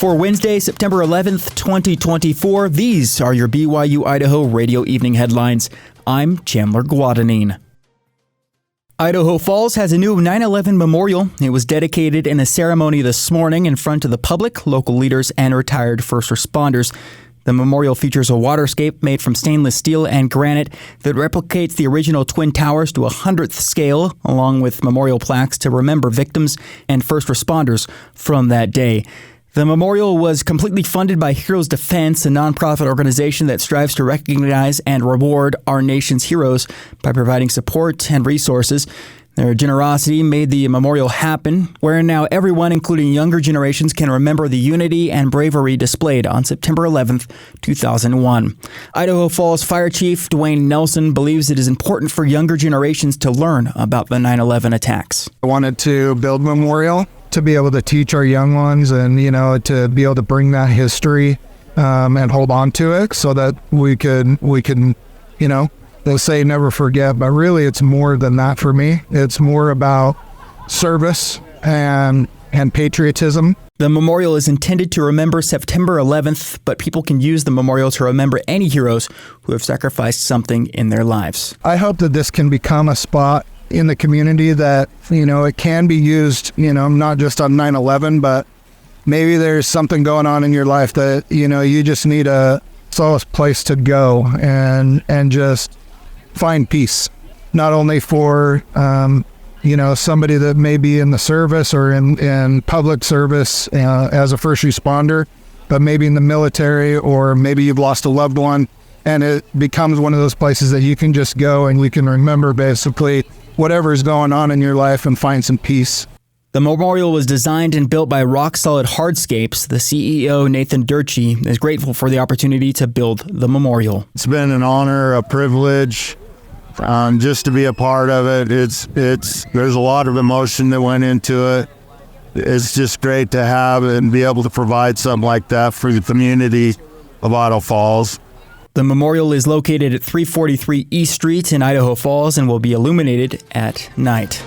For Wednesday, September 11th, 2024, these are your BYU-Idaho radio evening headlines. I'm Chandler Guadagnine. Idaho Falls has a new 9/11 memorial. It was dedicated in a ceremony this morning in front of the public, local leaders, and retired first responders. The memorial features a waterscape made from stainless steel and granite that replicates the original Twin Towers to a 100th scale, along with memorial plaques to remember victims and first responders from that day. The memorial was completely funded by Heroes Defense, a nonprofit organization that strives to recognize and reward our nation's heroes by providing support and resources. Their generosity made the memorial happen, where now everyone, including younger generations, can remember the unity and bravery displayed on September 11th, 2001. Idaho Falls Fire Chief Dwayne Nelson believes it is important for younger generations to learn about the 9/11 attacks. I wanted to build a memorial to be able to teach our young ones and, to be able to bring that history and hold on to it so that we can, they'll say never forget, but really it's more than that for me. It's more about service and patriotism. The memorial is intended to remember September 11th, but people can use the memorial to remember any heroes who have sacrificed something in their lives. I hope that this can become a spot in the community that, it can be used, not just on 9/11, but maybe there's something going on in your life that, you just need a solace place to go and just find peace. Not only for, somebody that may be in the service or in public service as a first responder, but maybe in the military, or maybe you've lost a loved one, and it becomes one of those places that you can just go and we can remember basically whatever is going on in your life and find some peace. The memorial was designed and built by Rock Solid Hardscapes. The CEO, Nathan Durchie, is grateful for the opportunity to build the memorial. It's been an honor, a privilege, just to be a part of it. There's a lot of emotion that went into it. It's just great to have and be able to provide something like that for the community of Idaho Falls. The memorial is located at 343 East Street in Idaho Falls and will be illuminated at night.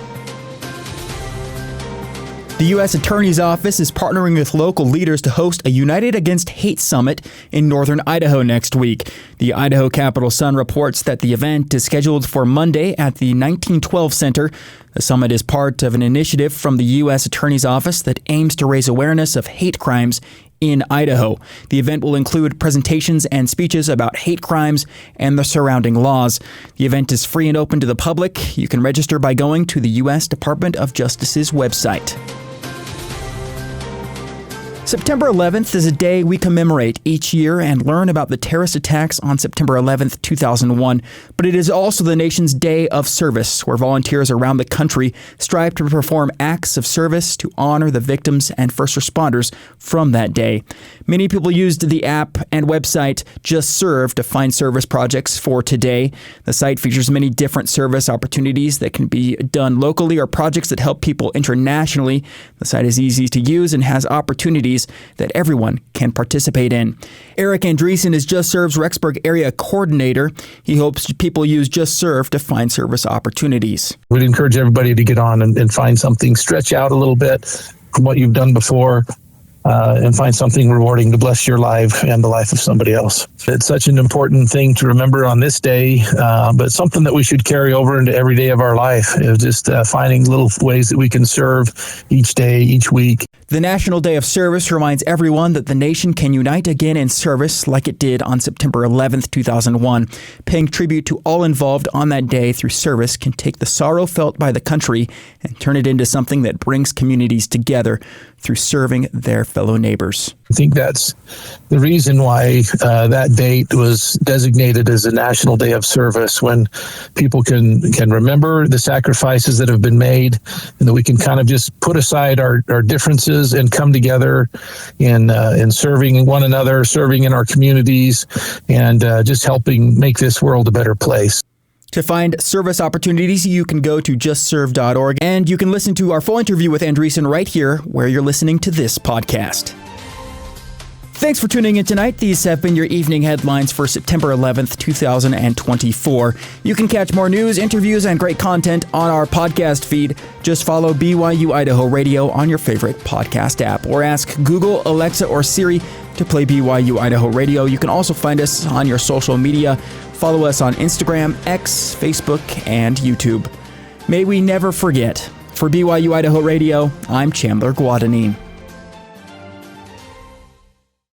The U.S. Attorney's Office is partnering with local leaders to host a United Against Hate Summit in Northern Idaho next week. The Idaho Capital Sun reports that the event is scheduled for Monday at the 1912 Center. The summit is part of an initiative from the U.S. Attorney's Office that aims to raise awareness of hate crimes in Idaho. The event will include presentations and speeches about hate crimes and the surrounding laws. The event is free and open to the public. You can register by going to the U.S. Department of Justice's website. September 11th is a day we commemorate each year and learn about the terrorist attacks on September 11th, 2001. But it is also the nation's day of service, where volunteers around the country strive to perform acts of service to honor the victims and first responders from that day. Many people used the app and website Just Serve to find service projects for today. The site features many different service opportunities that can be done locally or projects that help people internationally. The site is easy to use and has opportunities that everyone can participate in. Eric Andreessen is Just Serve's Rexburg area coordinator. He hopes people use Just Serve to find service opportunities. We'd encourage everybody to get on and find something, stretch out a little bit from what you've done before, and find something rewarding to bless your life and the life of somebody else. It's such an important thing to remember on this day, but something that we should carry over into every day of our life, is just finding little ways that we can serve each day, each week. The National Day of Service reminds everyone that the nation can unite again in service like it did on September 11th, 2001. Paying tribute to all involved on that day through service can take the sorrow felt by the country and turn it into something that brings communities together through serving their fellow neighbors. I think that's the reason why that date was designated as a National Day of Service, when people can remember the sacrifices that have been made, and that we can kind of just put aside our differences and come together in serving one another, serving in our communities, and just helping make this world a better place. To find service opportunities, you can go to justserve.org, and you can listen to our full interview with Andreessen right here where you're listening to this podcast. Thanks for tuning in tonight. These have been your evening headlines for September 11th, 2024. You can catch more news, interviews, and great content on our podcast feed. Just follow BYU-Idaho Radio on your favorite podcast app, or ask Google, Alexa, or Siri to play BYU-Idaho Radio. You can also find us on your social media. Follow us on Instagram, X, Facebook, and YouTube. May we never forget. For BYU-Idaho Radio, I'm Chandler Guadagnine.